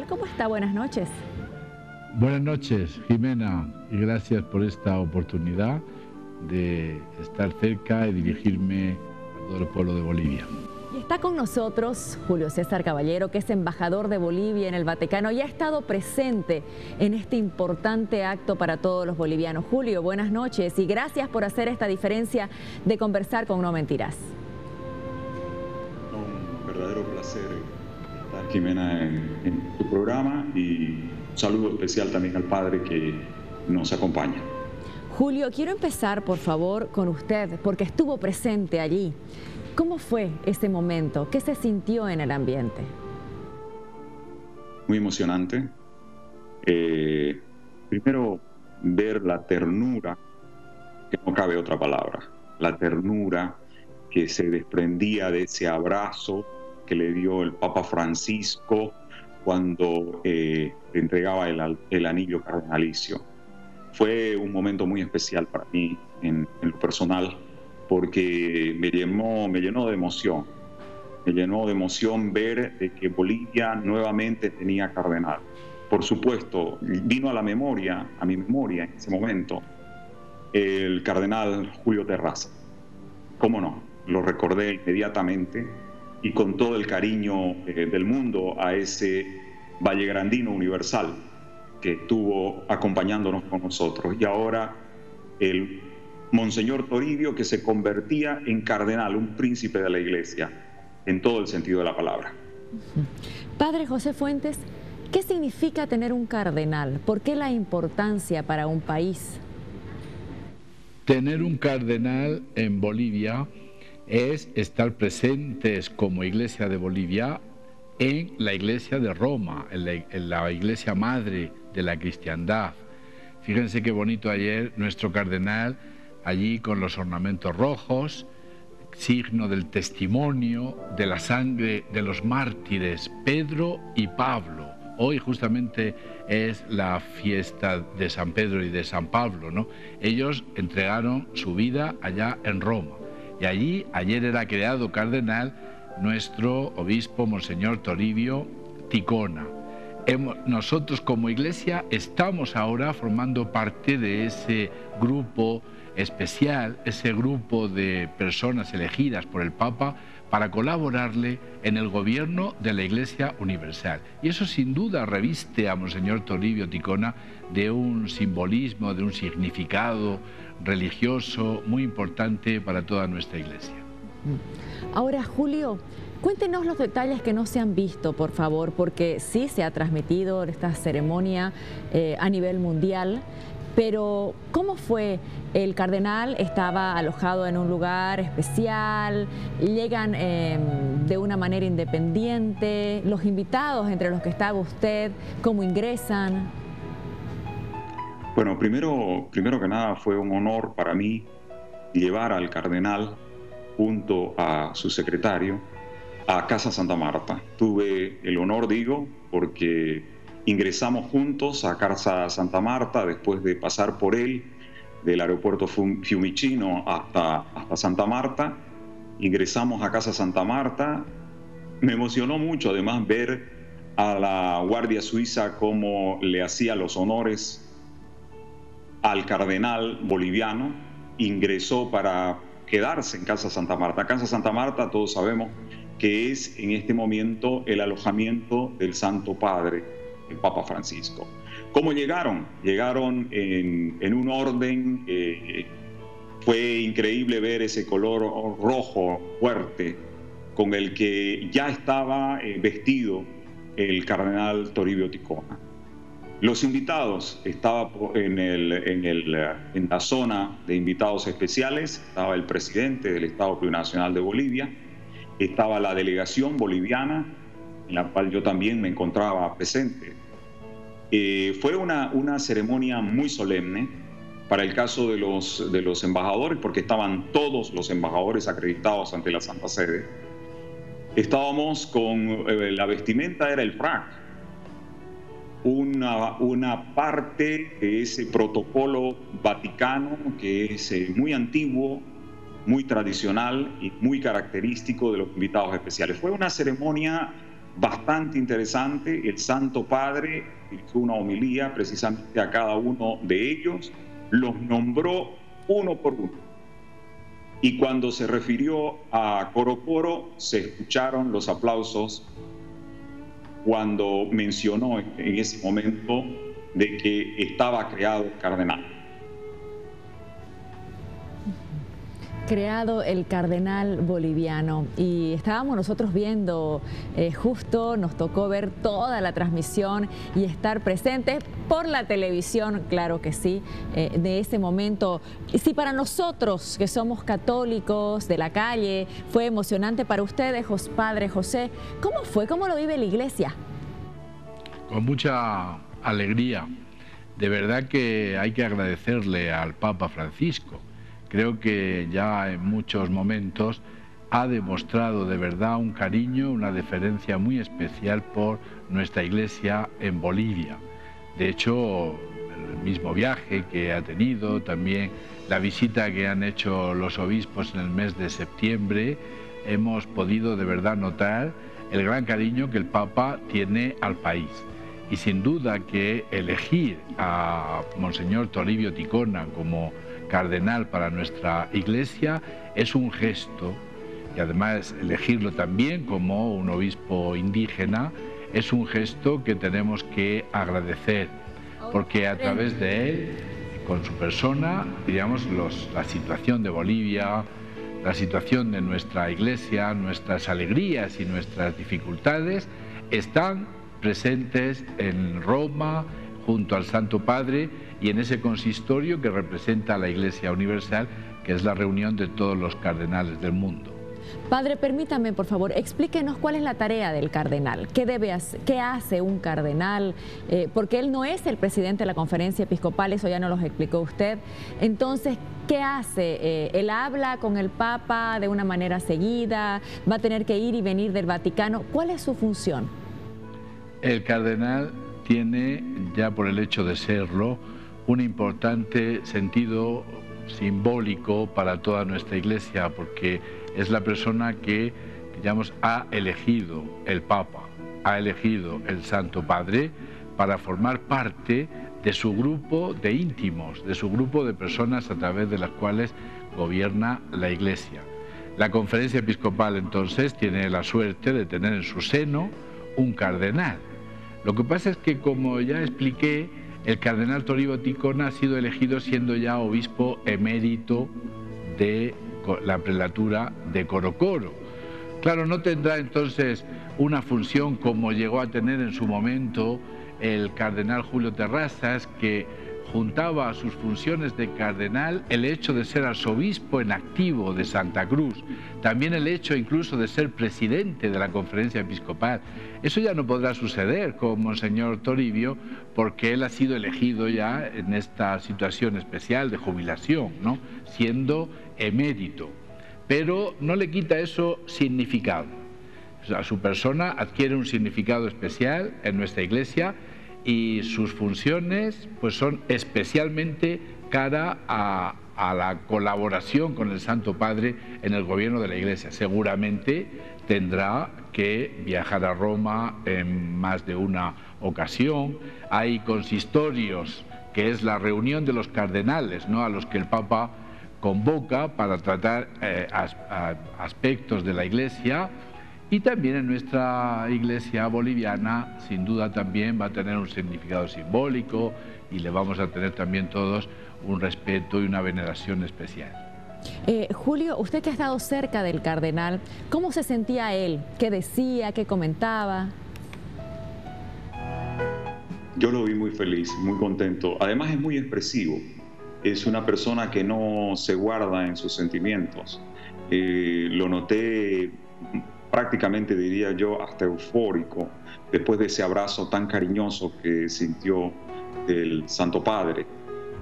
¿Cómo está? Buenas noches. Buenas noches, Jimena, y gracias por esta oportunidad de estar cerca y dirigirme a todo el pueblo de Bolivia. Y está con nosotros Julio César Caballero, que es embajador de Bolivia en el Vaticano y ha estado presente en este importante acto para todos los bolivianos. Julio, buenas noches y gracias por hacer esta diferencia de conversar con No Mentiras. Un verdadero placer estar, Jimena, en tu programa, y un saludo especial también al padre que nos acompaña. Julio, quiero empezar por favor con usted, porque estuvo presente allí. ¿Cómo fue ese momento? ¿Qué se sintió en el ambiente? Muy emocionante. Primero, ver la ternura, que no cabe otra palabra, la ternura que se desprendía de ese abrazo que le dio el Papa Francisco cuando le entregaba el anillo cardenalicio. Fue un momento muy especial para mí en lo personal, porque me llenó de emoción. Me llenó de emoción ver de que Bolivia nuevamente tenía cardenal. Por supuesto, vino a mi memoria en ese momento, el cardenal Julio Terraza. ¿Cómo no? Lo recordé inmediatamente y con todo el cariño del mundo a ese vallegrandino universal que estuvo acompañándonos con nosotros. Y ahora el Monseñor Toribio, que se convertía en cardenal, un príncipe de la Iglesia, en todo el sentido de la palabra. Padre José Fuentes, ¿qué significa tener un cardenal? ¿Por qué la importancia para un país? Tener un cardenal en Bolivia es estar presentes como Iglesia de Bolivia en la Iglesia de Roma, en la Iglesia madre de la cristiandad. Fíjense qué bonito ayer nuestro cardenal allí con los ornamentos rojos, signo del testimonio de la sangre de los mártires Pedro y Pablo. Hoy justamente es la fiesta de San Pedro y de San Pablo, ¿no? Ellos entregaron su vida allá en Roma. Y allí, ayer era creado cardenal nuestro obispo, Monseñor Toribio Ticona. Nosotros como Iglesia estamos ahora formando parte de ese grupo especial, ese grupo de personas elegidas por el Papa para colaborarle en el gobierno de la Iglesia Universal. Y eso sin duda reviste a Monseñor Toribio Ticona de un simbolismo, de un significado religioso muy importante para toda nuestra Iglesia. Ahora, Julio, cuéntenos los detalles que no se han visto, por favor, porque sí se ha transmitido esta ceremonia a nivel mundial, pero ¿cómo fue? ¿El cardenal estaba alojado en un lugar especial? ¿Llegan de una manera independiente? ¿Los invitados, entre los que estaba usted, cómo ingresan? Bueno, primero que nada fue un honor para mí llevar al cardenal junto a su secretario a Casa Santa Marta. Tuve el honor, digo, porque ingresamos juntos a Casa Santa Marta después de pasar por él, del aeropuerto Fiumicino hasta Santa Marta. Ingresamos a Casa Santa Marta. Me emocionó mucho además ver a la Guardia Suiza cómo le hacía los honores al cardenal boliviano. Ingresó para quedarse en Casa Santa Marta. Casa Santa Marta, todos sabemos que es en este momento el alojamiento del Santo Padre, el Papa Francisco. ¿Cómo llegaron? Llegaron en un orden, fue increíble ver ese color rojo fuerte con el que ya estaba vestido el cardenal Toribio Ticona. Los invitados, estaba en la zona de invitados especiales, estaba el presidente del Estado Plurinacional de Bolivia, estaba la delegación boliviana, en la cual yo también me encontraba presente. Fue una ceremonia muy solemne para el caso de los embajadores, porque estaban todos los embajadores acreditados ante la Santa Sede. Estábamos con la vestimenta, era el frac, una parte de ese protocolo vaticano que es muy antiguo, muy tradicional y muy característico de los invitados especiales. Fue una ceremonia bastante interesante. El Santo Padre dirigió una homilía precisamente a cada uno de ellos, los nombró uno por uno. Y cuando se refirió a Corocoro, se escucharon los aplausos cuando mencionó en ese momento de que estaba creado el cardenal. Creado el cardenal boliviano, y estábamos nosotros viendo, justo nos tocó ver toda la transmisión y estar presentes por la televisión, claro que sí, de ese momento. Y si para nosotros que somos católicos de la calle fue emocionante, para ustedes, Padre José, ¿cómo fue? ¿Cómo lo vive la iglesia? Con mucha alegría. De verdad que hay que agradecerle al Papa Francisco. Creo que ya en muchos momentos ha demostrado de verdad un cariño, una deferencia muy especial por nuestra iglesia en Bolivia. De hecho, el mismo viaje que ha tenido, también la visita que han hecho los obispos en el mes de septiembre, hemos podido de verdad notar el gran cariño que el Papa tiene al país. Y sin duda que elegir a Monseñor Toribio Ticona como cardenal para nuestra iglesia es un gesto, y además elegirlo también como un obispo indígena es un gesto que tenemos que agradecer, porque a través de él, con su persona, diríamos, la situación de Bolivia, la situación de nuestra iglesia, nuestras alegrías y nuestras dificultades están presentes en Roma, junto al Santo Padre, y en ese consistorio que representa a la Iglesia Universal, que es la reunión de todos los cardenales del mundo. Padre, permítame, por favor, explíquenos cuál es la tarea del cardenal, qué hace un cardenal, porque él no es el presidente de la Conferencia Episcopal, eso ya nos lo explicó usted. Entonces, ¿qué hace? ¿Él habla con el Papa de una manera seguida? ¿Va a tener que ir y venir del Vaticano? ¿Cuál es su función? El cardenal tiene, ya por el hecho de serlo, un importante sentido simbólico para toda nuestra iglesia, porque es la persona que, digamos, ha elegido el Papa, ha elegido el Santo Padre para formar parte de su grupo de íntimos, de su grupo de personas a través de las cuales gobierna la iglesia. La Conferencia Episcopal entonces tiene la suerte de tener en su seno un cardenal. Lo que pasa es que, como ya expliqué, el cardenal Toribio Ticona ha sido elegido siendo ya obispo emérito de la prelatura de Corocoro. Claro, no tendrá entonces una función como llegó a tener en su momento el cardenal Julio Terrazas, que juntaba a sus funciones de cardenal el hecho de ser arzobispo en activo de Santa Cruz, también el hecho incluso de ser presidente de la Conferencia Episcopal. Eso ya no podrá suceder con Monseñor Toribio, porque él ha sido elegido ya en esta situación especial de jubilación, ¿no?, siendo emérito. Pero no le quita eso significado. O sea, su persona adquiere un significado especial en nuestra iglesia, y sus funciones pues son especialmente cara a la colaboración con el Santo Padre en el gobierno de la Iglesia. Seguramente tendrá que viajar a Roma en más de una ocasión. Hay consistorios, que es la reunión de los cardenales, ¿no?, a los que el Papa convoca para tratar aspectos de la Iglesia. Y también en nuestra iglesia boliviana, sin duda también va a tener un significado simbólico, y le vamos a tener también todos un respeto y una veneración especial. Julio, usted que ha estado cerca del cardenal, ¿cómo se sentía él? ¿Qué decía? ¿Qué comentaba? Yo lo vi muy feliz, muy contento. Además es muy expresivo. Es una persona que no se guarda en sus sentimientos. Lo noté prácticamente, diría yo, hasta eufórico, después de ese abrazo tan cariñoso que sintió del Santo Padre.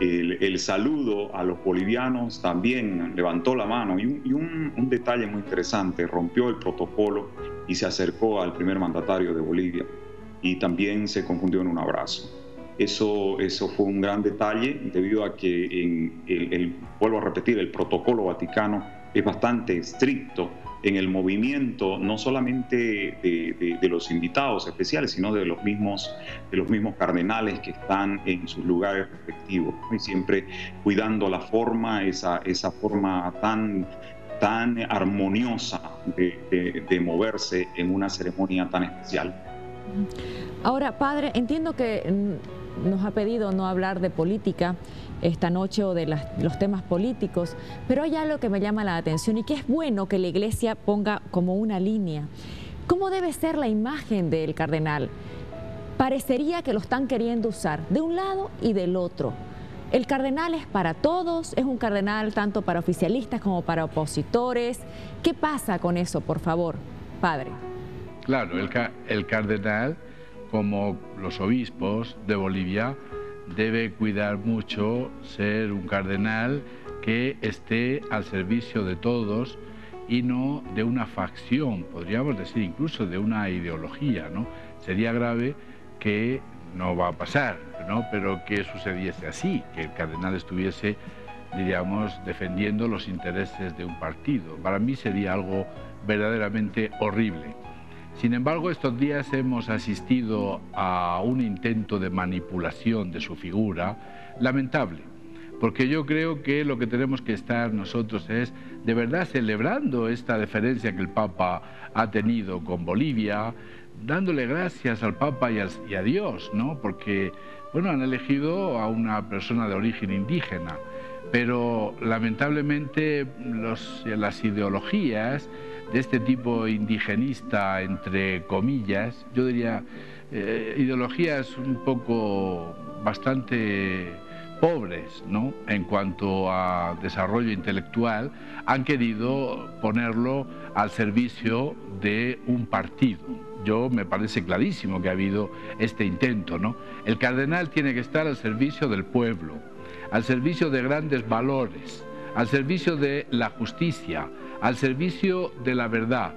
El saludo a los bolivianos también, levantó la mano, y un detalle muy interesante: rompió el protocolo y se acercó al primer mandatario de Bolivia, y también se confundió en un abrazo. Eso fue un gran detalle, debido a que vuelvo a repetir, el protocolo vaticano es bastante estricto en el movimiento, no solamente de los invitados especiales, sino de los mismos cardenales que están en sus lugares respectivos, ¿no? Y siempre cuidando la forma, esa forma tan armoniosa de moverse en una ceremonia tan especial. Ahora, padre, entiendo que nos ha pedido no hablar de política esta noche o de los temas políticos, pero hay algo que me llama la atención y que es bueno que la Iglesia ponga como una línea. ¿Cómo debe ser la imagen del cardenal? Parecería que lo están queriendo usar de un lado y del otro. El cardenal es para todos, es un cardenal tanto para oficialistas como para opositores. ¿Qué pasa con eso, por favor, padre? Claro, el cardenal, como los obispos de Bolivia, debe cuidar mucho ser un cardenal que esté al servicio de todos y no de una facción, podríamos decir incluso de una ideología, ¿no? Sería grave que, no va a pasar, ¿no?, pero que sucediese así, que el cardenal estuviese, diríamos, defendiendo los intereses de un partido. Para mí sería algo verdaderamente horrible. Sin embargo, estos días hemos asistido a un intento de manipulación de su figura lamentable, porque yo creo que lo que tenemos que estar nosotros es de verdad celebrando esta deferencia que el Papa ha tenido con Bolivia, dándole gracias al Papa y a Dios, ¿no? Porque, bueno, han elegido a una persona de origen indígena, pero lamentablemente las ideologías de este tipo indigenista, entre comillas, yo diría ideologías un poco bastante pobres, ¿no?, en cuanto a desarrollo intelectual, han querido ponerlo al servicio de un partido. Me parece clarísimo que ha habido este intento, ¿no? El cardenal tiene que estar al servicio del pueblo, al servicio de grandes valores, al servicio de la justicia, al servicio de la verdad,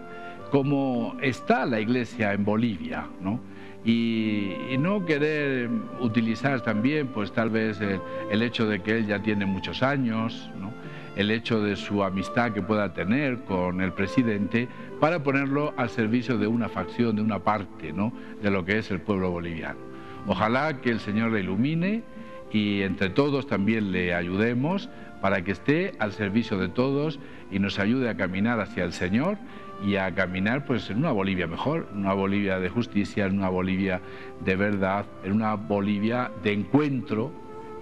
como está la Iglesia en Bolivia, ¿no? Y no querer utilizar también, pues tal vez el hecho de que él ya tiene muchos años, ¿no?, el hecho de su amistad que pueda tener con el presidente, para ponerlo al servicio de una facción, de una parte, ¿no?, de lo que es el pueblo boliviano. Ojalá que el Señor le ilumine y entre todos también le ayudemos para que esté al servicio de todos y nos ayude a caminar hacia el Señor y a caminar, pues, en una Bolivia mejor, en una Bolivia de justicia, en una Bolivia de verdad, en una Bolivia de encuentro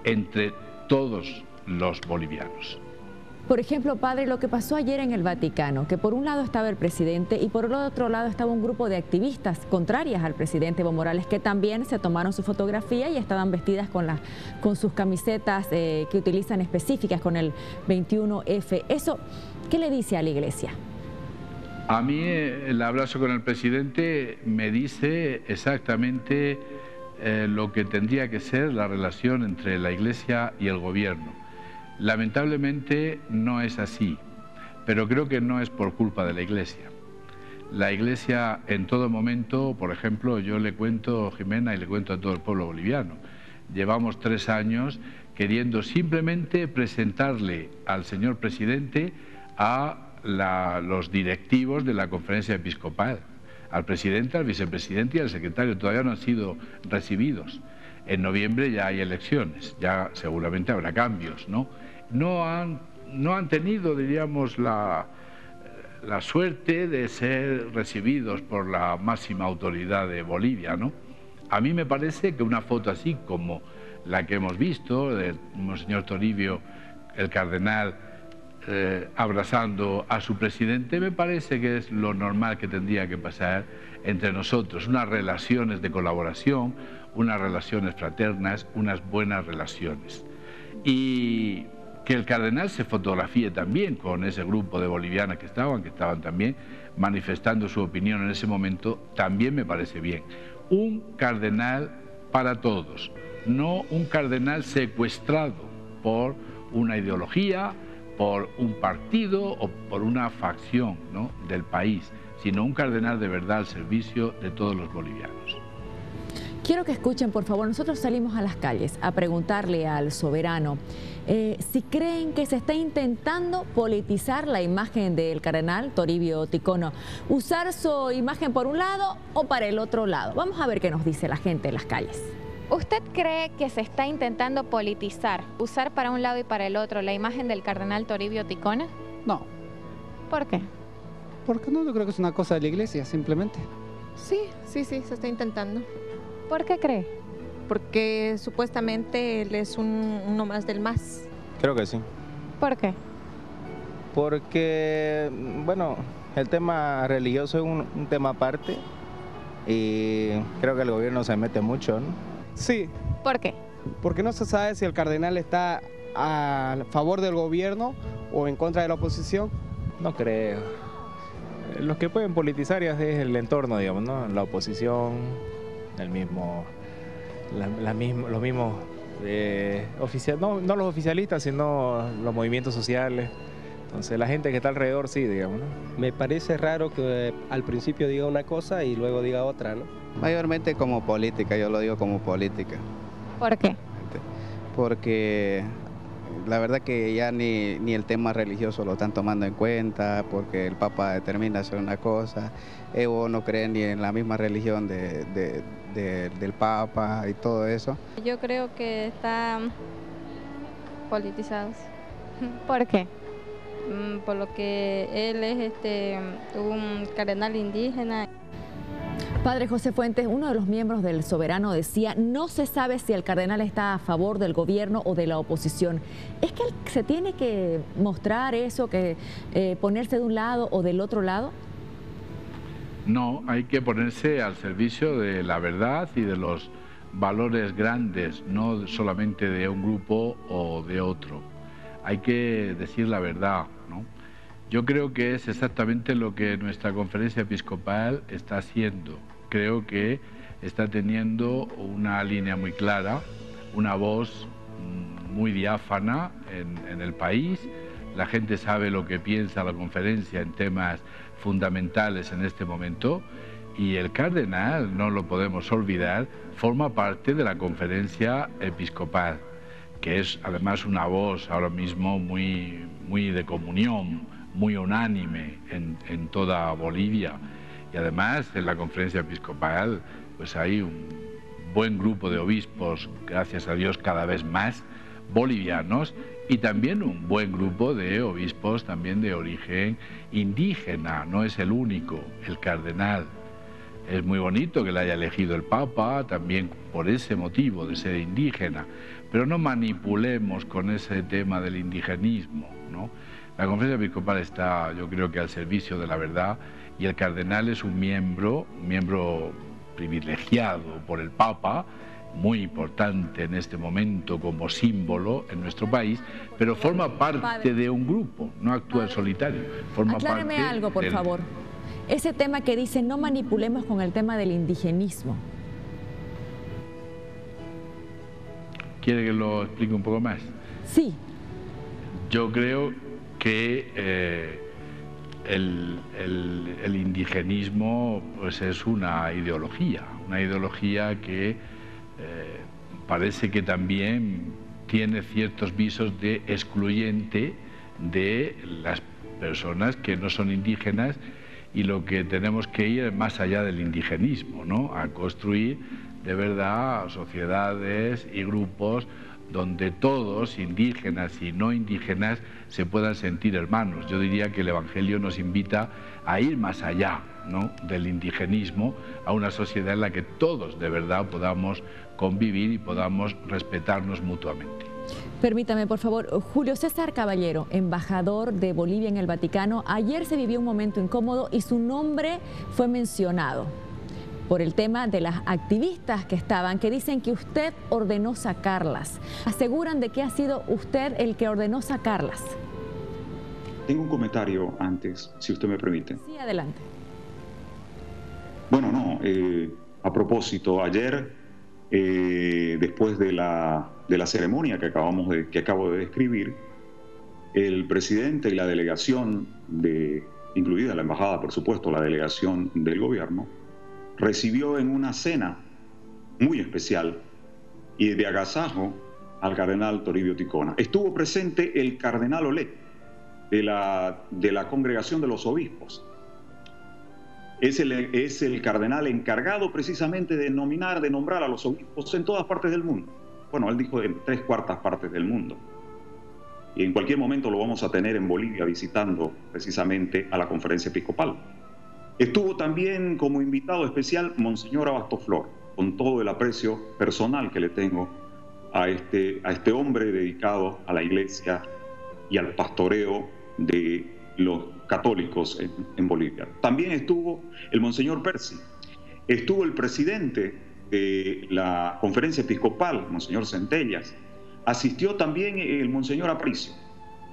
entre todos los bolivianos. Por ejemplo, padre, lo que pasó ayer en el Vaticano, que por un lado estaba el presidente y por el otro lado estaba un grupo de activistas contrarias al presidente Evo Morales, que también se tomaron su fotografía y estaban vestidas con sus camisetas que utilizan específicas con el 21F. Eso, ¿qué le dice a la Iglesia? A mí el abrazo con el presidente me dice exactamente lo que tendría que ser la relación entre la Iglesia y el gobierno. Lamentablemente no es así, pero creo que no es por culpa de la Iglesia. La Iglesia en todo momento, por ejemplo, yo le cuento, Jimena, y le cuento a todo el pueblo boliviano, llevamos 3 años queriendo simplemente presentarle al señor presidente a los directivos de la conferencia episcopal, al presidente, al vicepresidente y al secretario. Todavía no han sido recibidos. En noviembre ya hay elecciones, ya seguramente habrá cambios, ¿no? No han tenido, diríamos, la suerte de ser recibidos por la máxima autoridad de Bolivia, ¿no? A mí me parece que una foto así como la que hemos visto, de Monseñor Toribio, el cardenal, abrazando a su presidente, me parece que es lo normal que tendría que pasar entre nosotros, unas relaciones de colaboración, unas relaciones fraternas, unas buenas relaciones. Y que el cardenal se fotografíe también con ese grupo de bolivianas que estaban también manifestando su opinión en ese momento, también me parece bien. Un cardenal para todos, no un cardenal secuestrado por una ideología, por un partido o por una facción, ¿no?, del país, sino un cardenal de verdad al servicio de todos los bolivianos. Quiero que escuchen, por favor, nosotros salimos a las calles a preguntarle al soberano si creen que se está intentando politizar la imagen del cardenal Toribio Ticono, usar su imagen por un lado o para el otro lado. Vamos a ver qué nos dice la gente en las calles. ¿Usted cree que se está intentando politizar, usar para un lado y para el otro la imagen del cardenal Toribio Ticono? No. ¿Por qué? Porque no, yo creo que es una cosa de la iglesia, simplemente. Sí, se está intentando. ¿Por qué cree? Porque supuestamente él es uno más del más. Creo que sí. ¿Por qué? Porque, bueno, el tema religioso es un tema aparte y creo que el gobierno se mete mucho, ¿no? Sí. ¿Por qué? Porque no se sabe si el cardenal está a favor del gobierno o en contra de la oposición. No creo. Los que pueden politizar es el entorno, digamos, ¿no? La oposición, los mismos no los oficialistas, sino los movimientos sociales. Entonces la gente que está alrededor sí, digamos, ¿no? Me parece raro que al principio diga una cosa y luego diga otra, ¿no? Mayormente como política, yo lo digo como política. ¿Por qué? Porque la verdad que ya ni el tema religioso lo están tomando en cuenta, porque el Papa determina hacer una cosa, Evo no cree ni en la misma religión del Papa y todo eso. Yo creo que están politizados. ¿Por qué? Por lo que él es un cardenal indígena. Padre José Fuentes, uno de los miembros del Soberano decía, no se sabe si el cardenal está a favor del gobierno o de la oposición. ¿Es que se tiene que mostrar eso, que ponerse de un lado o del otro lado? No, hay que ponerse al servicio de la verdad y de los valores grandes, no solamente de un grupo o de otro. Hay que decir la verdad, ¿no? Yo creo que es exactamente lo que nuestra conferencia episcopal está haciendo. Creo que está teniendo una línea muy clara, una voz muy diáfana en el país. La gente sabe lo que piensa la conferencia en temas fundamentales en este momento y el cardenal, no lo podemos olvidar, forma parte de la conferencia episcopal, que es además una voz ahora mismo muy de comunión, muy unánime en toda Bolivia. Y además en la conferencia episcopal pues hay un buen grupo de obispos, gracias a Dios cada vez más, bolivianos, y también un buen grupo de obispos también de origen indígena. No es el único, el cardenal. Es muy bonito que le haya elegido el Papa, también por ese motivo de ser indígena, pero no manipulemos con ese tema del indigenismo, ¿no? La conferencia episcopal está, yo creo que al servicio de la verdad, y el cardenal es un miembro privilegiado por el Papa, muy importante en este momento como símbolo en nuestro país, pero forma parte de un grupo, no actúa en solitario. Acláreme algo, por favor. Ese tema que dice no manipulemos con el tema del indigenismo. ¿Quiere que lo explique un poco más? Sí. Yo creo que el indigenismo pues es una ideología que parece que también tiene ciertos visos de excluyente de las personas que no son indígenas, y lo que tenemos que ir es más allá del indigenismo, ¿no? A construir de verdad sociedades y grupos donde todos, indígenas y no indígenas, se puedan sentir hermanos. Yo diría que el Evangelio nos invita a ir más allá, ¿no?, del indigenismo, a una sociedad en la que todos de verdad podamos convivir y podamos respetarnos mutuamente. Permítame, por favor, Julio César Caballero, embajador de Bolivia en el Vaticano. Ayer se vivió un momento incómodo y su nombre fue mencionado por el tema de las activistas que estaban, que dicen que usted ordenó sacarlas. Aseguran de que ha sido usted el que ordenó sacarlas. Tengo un comentario antes, si usted me permite. Sí, adelante. Bueno, no, a propósito, ayer, después de la ceremonia que acabo de describir, el presidente y la delegación, incluida la embajada, por supuesto, la delegación del gobierno, recibió en una cena muy especial y de agasajo al cardenal Toribio Ticona. Estuvo presente el cardenal Olé de la Congregación de los Obispos. Es el cardenal encargado precisamente de nombrar a los obispos en todas partes del mundo. Bueno, él dijo en 3/4 partes del mundo. Y en cualquier momento lo vamos a tener en Bolivia visitando precisamente a la conferencia episcopal. Estuvo también como invitado especial Monseñor Abastoflor, con todo el aprecio personal que le tengo a este hombre dedicado a la iglesia y al pastoreo de los católicos en Bolivia. También estuvo el Monseñor Percy, estuvo el presidente de la conferencia episcopal, Monseñor Centellas, asistió también el Monseñor Aparicio.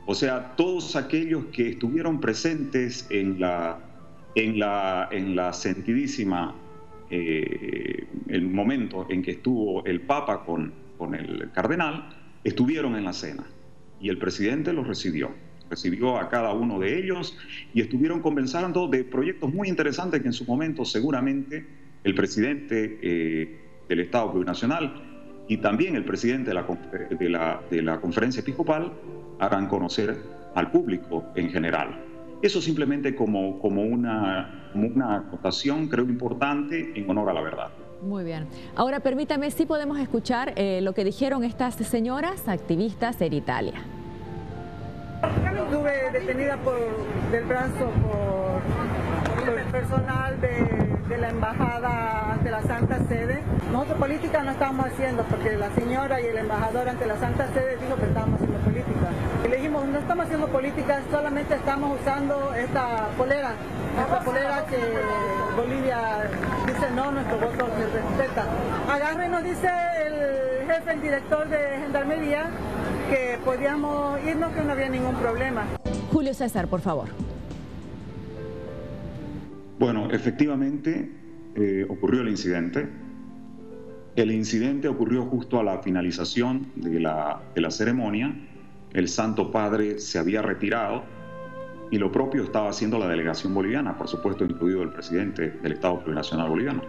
O sea, todos aquellos que estuvieron presentes en la sentidísima, el momento en que estuvo el Papa con el cardenal, estuvieron en la cena y el presidente los recibió a cada uno de ellos y estuvieron conversando de proyectos muy interesantes que en su momento seguramente el presidente del Estado Plurinacional y también el presidente de la conferencia episcopal harán conocer al público en general. Eso simplemente como una acotación, creo, importante en honor a la verdad. Muy bien. Ahora permítame, si podemos escuchar lo que dijeron estas señoras activistas en Italia. Estuve detenida del brazo por el personal de la embajada ante la Santa Sede. Nosotros política no estábamos haciendo porque la señora y el embajador ante la Santa Sede dijo que estábamos haciendo política. Y le dijimos, no estamos haciendo política, solamente estamos usando esta polera que Bolivia dice no, nuestro voto se respeta. Agarre, nos dice el jefe, el director de Gendarmería, que podíamos irnos, que no había ningún problema. Julio César, por favor. Bueno, efectivamente ocurrió el incidente. El incidente ocurrió justo a la finalización de la ceremonia. El Santo Padre se había retirado y lo propio estaba haciendo la delegación boliviana, por supuesto incluido el presidente del Estado Plurinacional Boliviano.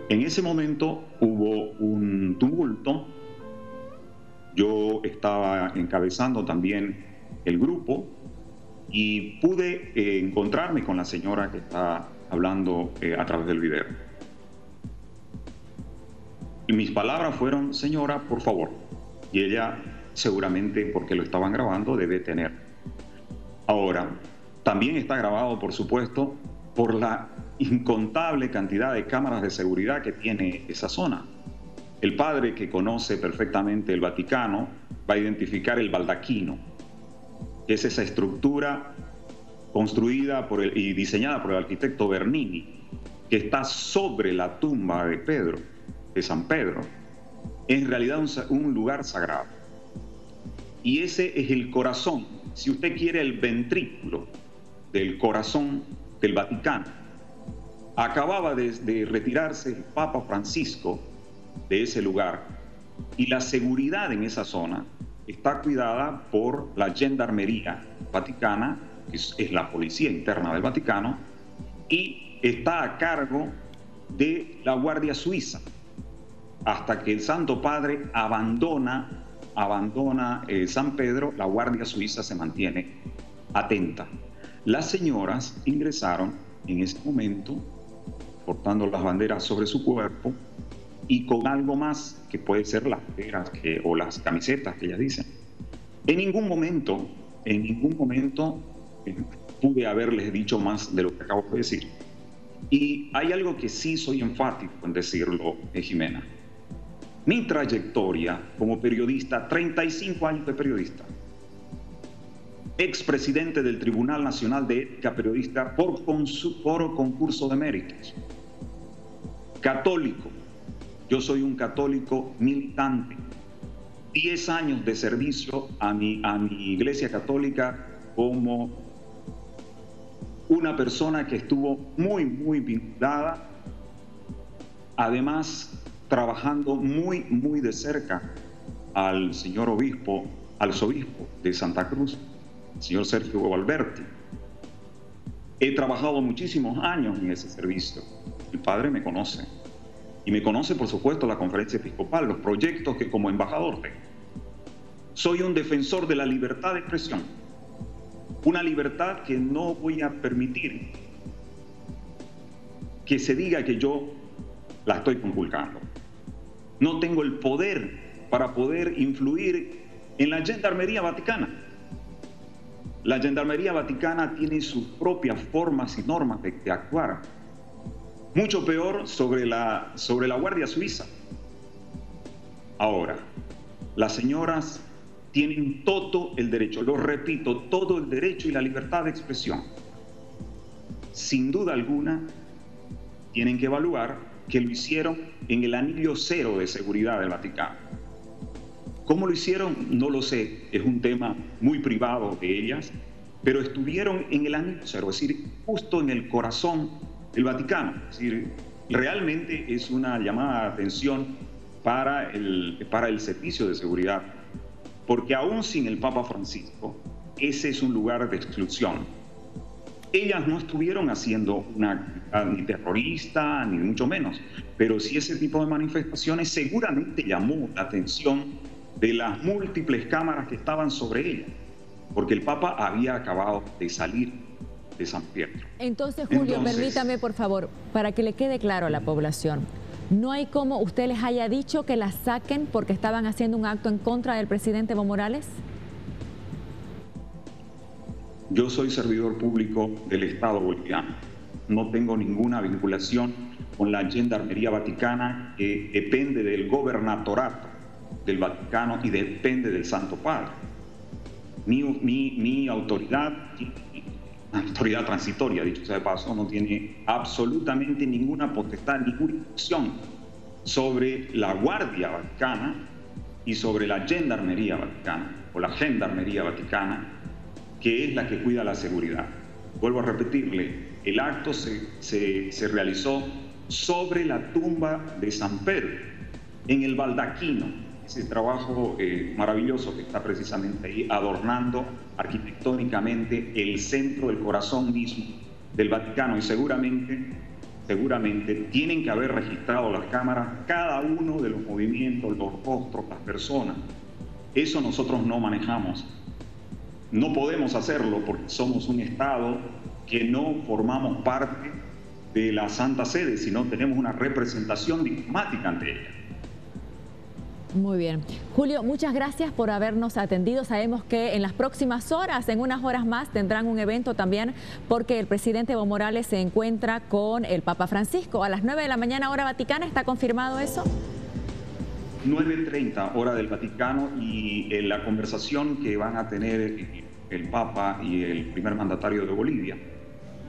En ese momento hubo un tumulto. Yo estaba encabezando también el grupo y pude encontrarme con la señora que está hablando a través del video. Y mis palabras fueron, señora, por favor. Y ella seguramente, porque lo estaban grabando, debe tener. Ahora, también está grabado, por supuesto, por la incontable cantidad de cámaras de seguridad que tiene esa zona. El padre, que conoce perfectamente el Vaticano, va a identificar el baldaquino, que es esa estructura construida y diseñada por el arquitecto Bernini, que está sobre la tumba de San Pedro. Es en realidad un lugar sagrado. Y ese es el corazón, si usted quiere, el ventrículo del corazón del Vaticano. Acababa de retirarse el Papa Francisco de ese lugar y la seguridad en esa zona está cuidada por la Gendarmería Vaticana, que es la policía interna del Vaticano, y está a cargo de la Guardia Suiza hasta que el Santo Padre abandona San Pedro. La Guardia Suiza se mantiene atenta. Las señoras ingresaron en ese momento portando las banderas sobre su cuerpo y con algo más, que puede ser las banderas o las camisetas que ellas dicen. En ningún momento pude haberles dicho más de lo que acabo de decir. Y hay algo que sí soy enfático en decirlo, Jimena. Mi trayectoria como periodista, 35 años de periodista, expresidente del Tribunal Nacional de Ética Periodista por concurso de méritos, católico. Yo soy un católico militante. 10 años de servicio a mi iglesia católica como una persona que estuvo muy vinculada, además trabajando muy de cerca al señor obispo, arzobispo de Santa Cruz, el señor Sergio Valberti. He trabajado muchísimos años en ese servicio. El padre me conoce. y me conoce, por supuesto, la Conferencia Episcopal, los proyectos que como embajador tengo. Soy un defensor de la libertad de expresión, una libertad que no voy a permitir que se diga que yo la estoy conculcando. No tengo el poder para poder influir en la Gendarmería Vaticana. La Gendarmería Vaticana tiene sus propias formas y normas de actuar. Mucho peor sobre la Guardia Suiza. Ahora, las señoras tienen todo el derecho, lo repito, todo el derecho y la libertad de expresión. Sin duda alguna, tienen que evaluar que lo hicieron en el anillo cero de seguridad del Vaticano. ¿Cómo lo hicieron? No lo sé, es un tema muy privado de ellas, pero estuvieron en el anillo cero, es decir, justo en el corazón del Vaticano. Es decir, realmente es una llamada de atención para el servicio de seguridad, porque aún sin el Papa Francisco, ese es un lugar de exclusión. Ellas no estuvieron haciendo una actividad ni terrorista, ni mucho menos, pero sí ese tipo de manifestaciones seguramente llamó la atención de las múltiples cámaras que estaban sobre ella, porque el Papa había acabado de salir de San Pietro. Entonces, Julio, permítame, por favor, para que le quede claro a la población, ¿no hay como usted les haya dicho que las saquen porque estaban haciendo un acto en contra del presidente Evo Morales? Yo soy servidor público del Estado boliviano. No tengo ninguna vinculación con la Gendarmería Vaticana, que depende del gobernatorato del Vaticano y depende del Santo Padre. Mi autoridad, autoridad transitoria, dicho sea de paso, no tiene absolutamente ninguna potestad ni jurisdicción sobre la Guardia Vaticana y sobre la Gendarmería Vaticana, o la Gendarmería Vaticana, que es la que cuida la seguridad. Vuelvo a repetirle, el acto se realizó sobre la tumba de San Pedro, en el baldaquino, ese trabajo maravilloso que está precisamente ahí adornando arquitectónicamente el centro, el corazón mismo del Vaticano, y seguramente tienen que haber registrado las cámaras cada uno de los movimientos, los rostros, las personas. Eso nosotros no manejamos. No podemos hacerlo porque somos un Estado que no formamos parte de la Santa Sede, sino tenemos una representación diplomática ante ella. Muy bien. Julio, muchas gracias por habernos atendido. Sabemos que en las próximas horas, en unas horas más, tendrán un evento también porque el presidente Evo Morales se encuentra con el Papa Francisco a las 9 de la mañana, hora vaticana. ¿Está confirmado eso? 9:30 hora del Vaticano, y en la conversación que van a tener el Papa y el primer mandatario de Bolivia,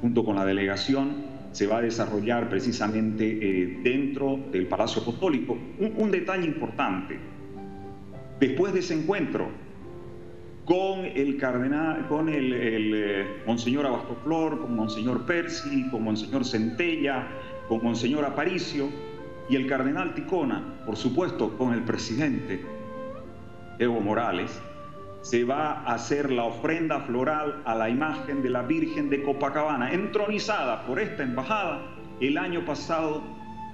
junto con la delegación, se va a desarrollar precisamente dentro del Palacio Apostólico. Un detalle importante: después de ese encuentro con el cardenal, con el Monseñor Abastoflor, con Monseñor Percy, con Monseñor Centella, con Monseñor Aparicio y el cardenal Ticona, por supuesto con el presidente Evo Morales, se va a hacer la ofrenda floral a la imagen de la Virgen de Copacabana, entronizada por esta embajada el año pasado,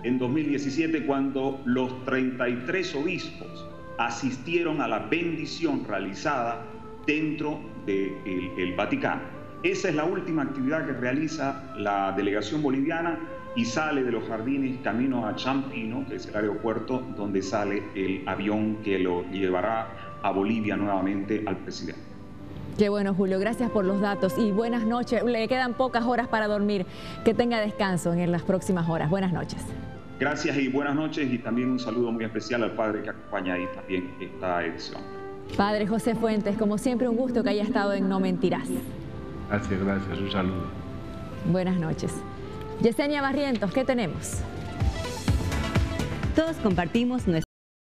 en 2017, cuando los 33 obispos asistieron a la bendición realizada dentro del Vaticano. Esa es la última actividad que realiza la delegación boliviana, y sale de los jardines camino a Champino, que es el aeropuerto donde sale el avión que lo llevará a Bolivia nuevamente al presidente. Qué bueno, Julio, gracias por los datos y buenas noches. Le quedan pocas horas para dormir. Que tenga descanso en las próximas horas. Buenas noches. Gracias y buenas noches, y también un saludo muy especial al padre que acompaña ahí también esta edición. Padre José Fuentes, como siempre, un gusto que haya estado en No Mentirás. Gracias, un saludo. Buenas noches. Yesenia Barrientos, ¿qué tenemos? Todos compartimos nuestra